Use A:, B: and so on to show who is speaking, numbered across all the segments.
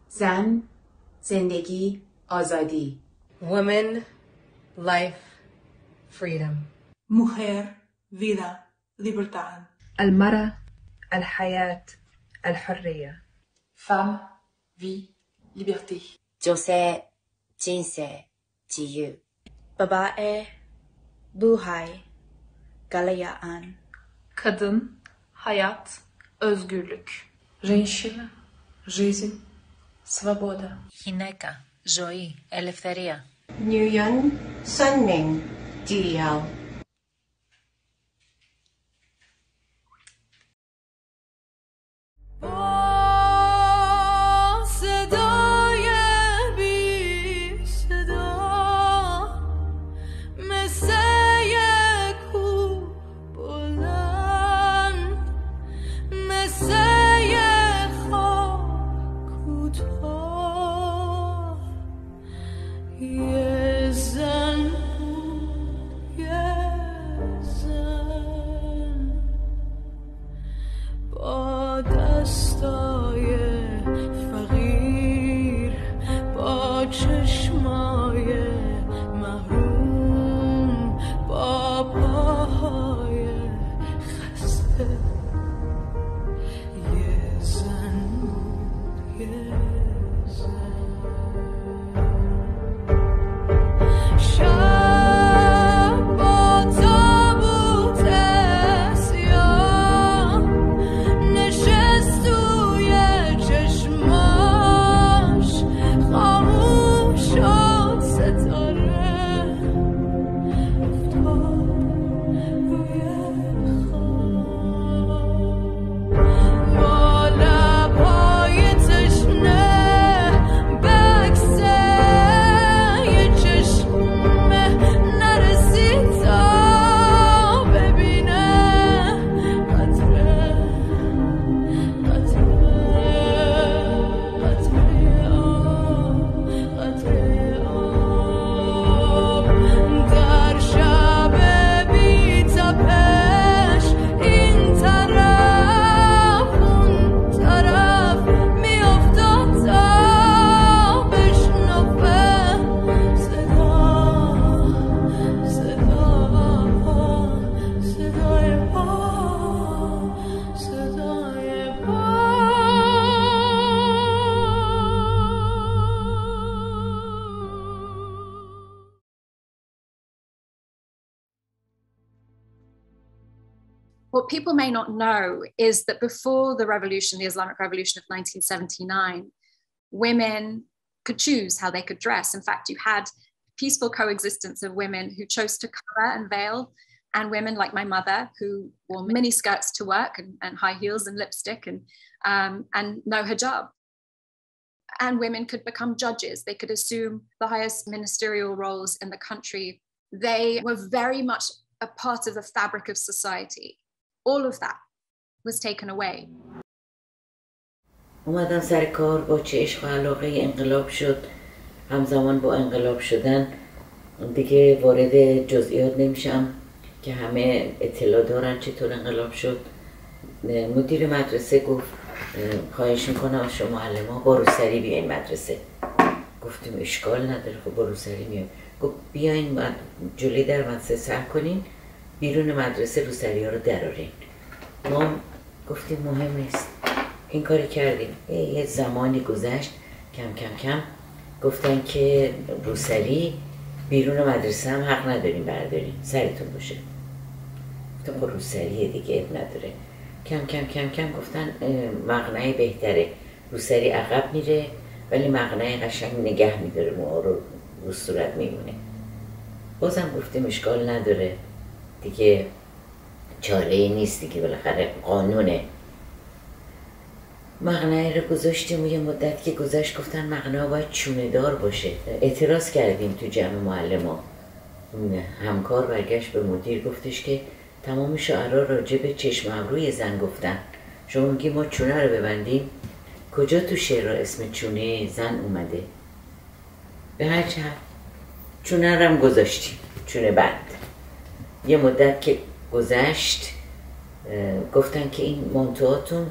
A: زن، زندگی، آزادی.
B: Women, life, freedom.
C: Mujer, vida, libertad.
D: المرأة، الحياة، الحرية.
E: Femme, vie, liberté.
F: 女性、人生、自由.
G: Babae, buhay, kalayaan.
H: Kadın, hayat, özgürlük.
E: Женщина, жизнь, свобода.
F: Γυναίκα, ζωή, ελευθερία.
I: Nguyen, Sun Ming, DL.
J: What people may not know is that before the revolution, the Islamic Revolution of 1979, women could choose how they could dress. In fact, you had peaceful coexistence of women who chose to cover and veil, and women like my mother who wore mini skirts to work and high heels and lipstick and no hijab. And women could become judges. They could assume the highest ministerial roles in the country. They were very much a part of the fabric of society. All of that was taken away.
K: اومدن سر کار با چه عشق و علاقه انقلاب شد. همزمان با انقلاب شدن دیگه وارد جزئیات نمیشم که همه اطلاع دارن چطور انقلاب شد. مدیر مدرسه گفت خواهش میکنم از شما معلما با روسری بیاین مدرسه. گفتیم اشکال نداره، خب با روسری میایم. گفت بیاین جلوی در مدرسه سر کنین، بیرون مدرسه روسری ها رو درارین. ما گفتیم مهم نیست، این کاری کردیم. یه زمانی گذشت، کم کم کم گفتن که روسری بیرون مدرسه هم حق نداریم برداریم، سرتون باشه. گفتم خب روسریه دیگه اب نداره. کم کم کم کم گفتن مقنعه بهتره، روسری عقب میره ولی مقنعه قشنگ نگه میداره، موها رو صورت میمونه. بازم گفتیم اشکال نداره دیگه، چاره نیست دیگه، بالاخره قانونه. مقنعه رو گذاشتیم و یه مدت که گذشت گفتن مقنعه باید چونه دار باشه. اعتراض کردیم تو جمع معلما. همکار برگشت به مدیر گفتش که تمام شعرها راجع به چشم ابروی زن گفتن، شما میگی ما چونه رو ببندیم؟ کجا تو شعر اسم چونه زن اومده؟ به هر جهت چونه رو هم گذاشتیم، چونه بند. یه مدت که گذشت گفتن که این مانتوهاتون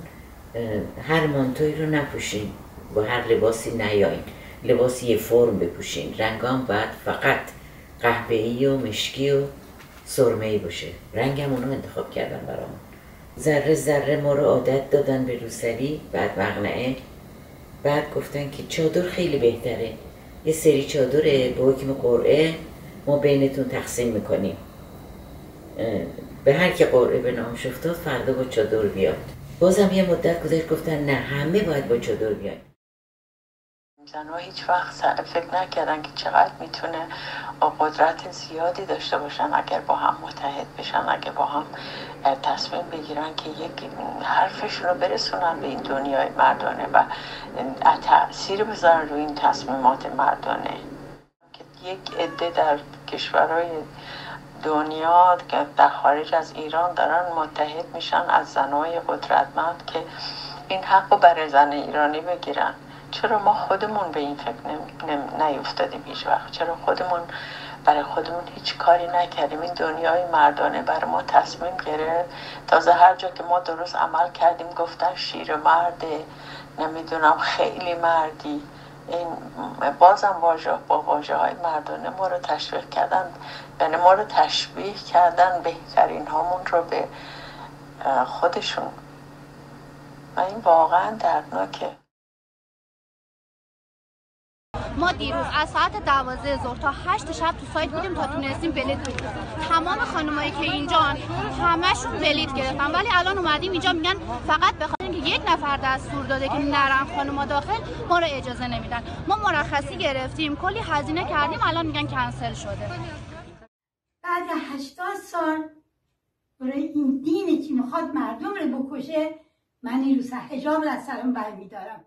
K: هر مانتوی رو نپوشین، با هر لباسی نیاین، لباسی یه فرم بپوشین، رنگام باید فقط قهوه‌ای و مشکی و سرمه‌ای باشه. رنگم اونو انتخاب کردن برامون. ذره ذره ما رو عادت دادن به روسری، بعد مقنعه، بعد گفتن که چادر خیلی بهتره، یه سری چادره به حکم قرعه ما بینتون تقسیم میکنیم، به هر کی قرعه به نامش افتاد فردا با چادر بیاد. بازم یه مدت گذشت گفتن نه، همه باید با چادر بیاد.
L: زنها هیچ وقت فکر نکردن که چقدر میتونه قدرت زیادی داشته باشن اگر با هم متحد بشن، اگر با هم تصمیم بگیرن که یک حرفشون رو برسونن به این دنیای مردانه و تأثیر بذارن روی این تصمیمات مردانه. که یک عده در کشورهای دنیا که در خارج از ایران دارن متحد میشن از زنهای قدرتمند که این حق رو برای زن ایرانی بگیرن. چرا ما خودمون به این فکر نیفتادیم هیچ وقت؟ چرا خودمون برای خودمون هیچ کاری نکردیم؟ این دنیای مردانه برای ما تصمیم گرفت. تازه هر جا که ما درست عمل کردیم گفتن شیر مرده، نمیدونم خیلی مردی. این بازم با واژه های مردانه ما رو تشویق کردن، یعنی ما رو تشبیه کردن بهترین هامون رو به خودشون و این واقعا دردناکه.
M: ما دیروز از ساعت 12 ظهر تا 8 شب تو سایت بودیم تا تونستیم بلیط بگیریم. تمام خانمایی که اینجان همشون بلیط گرفتن، ولی الان اومدیم اینجا میگن فقط بخاطر اینکه یک نفر دستور داده که نرن خانم‌ها داخل ما رو اجازه نمیدن. ما مرخصی گرفتیم، کلی هزینه کردیم، الان میگن کنسل شده.
N: بعد 80 سال برای این دینی که میخواد مردم رو بکشه من این روز حجاب رو از سرم برمیدارم.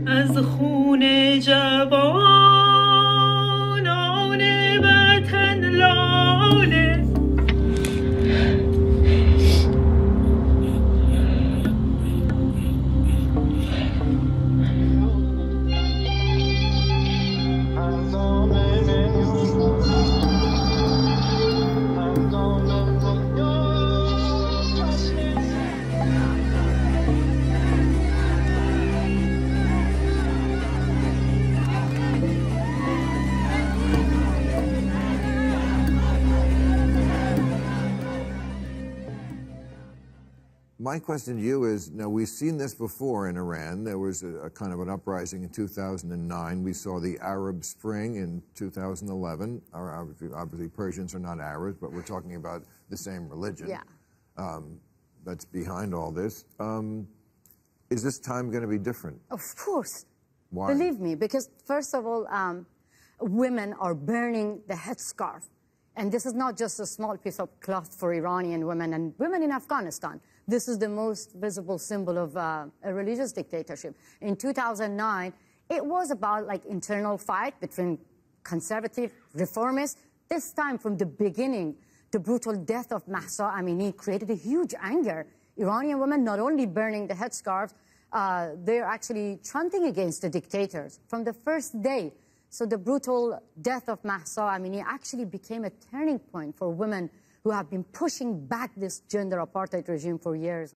O: از خون جوانان وطن لاله
P: My question to you is, now we've seen this before in Iran. There was a kind of an uprising in 2009. We saw the Arab Spring in 2011. Obviously Persians are not Arabs, but we're talking about the same religion.
Q: Yeah.
P: That's behind all this. Is this time going to be different?
Q: Of course.
P: Why?
Q: Believe me, because first of all, women are burning the headscarf. And this is not just a small piece of cloth for Iranian women and women in Afghanistan. This is the most visible symbol of a religious dictatorship. In 2009, it was about like internal fight between conservative reformists. This time from the beginning, the brutal death of Mahsa Amini created a huge anger. Iranian women not only burning the headscarves, they're actually chanting against the dictators from the first day. So the brutal death of Mahsa Amini actually became a turning point for women who have been pushing back this gender apartheid regime for years.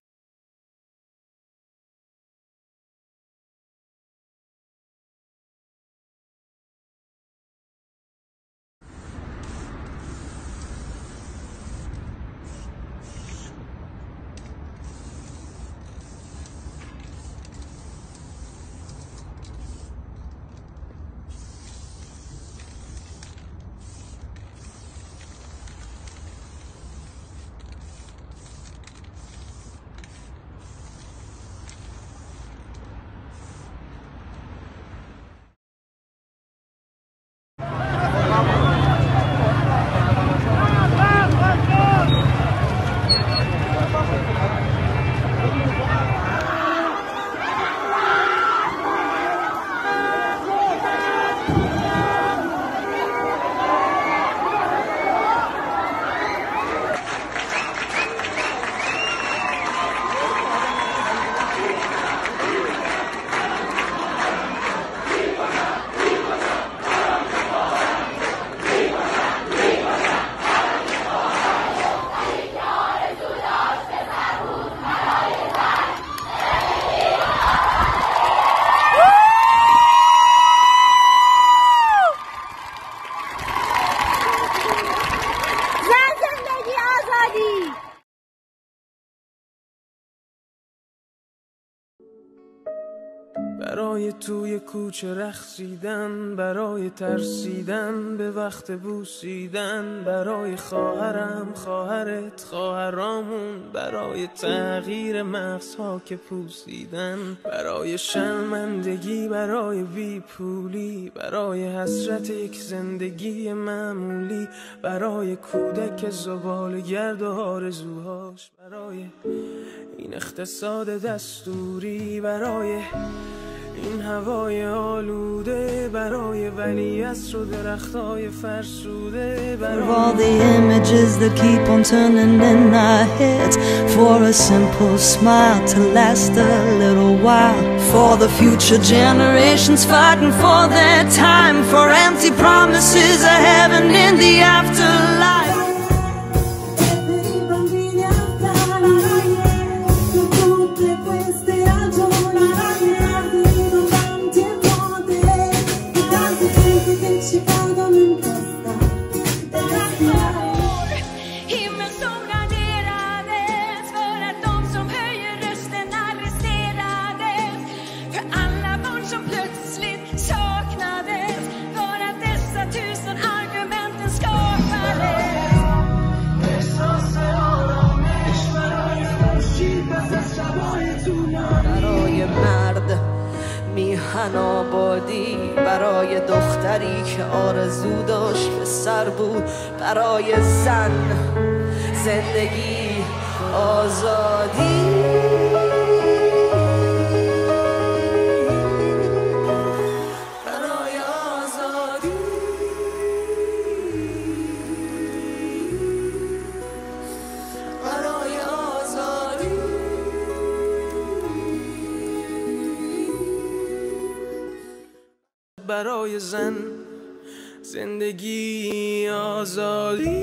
R: برای توی کوچه رقصیدن، برای ترسیدن به وقت بوسیدن، برای خواهرم، خواهرت، خواهرامون، برای تغییر مغزها که پوسیدن، برای شرمندگی، برای بیپولی، برای حسرت یک زندگی معمولی، برای کودک زباله‌گرد و آرزوهاش، برای این اقتصاد دستوری، برای این هوای آلوده، برای ولیعصر و درختای فرسوده، برای
S: all the images that keep on turning in our heads, for a simple smile to last a little while, for the future generations fighting for their time, for empty promises of heaven in the afterlife. برای مرد میهن آبادی، برای دختری که آرزو داشت پسر بود، برای زن زندگی آزادی، برای آزادی، برای آزادی.
R: برای زن زندگی آزادی.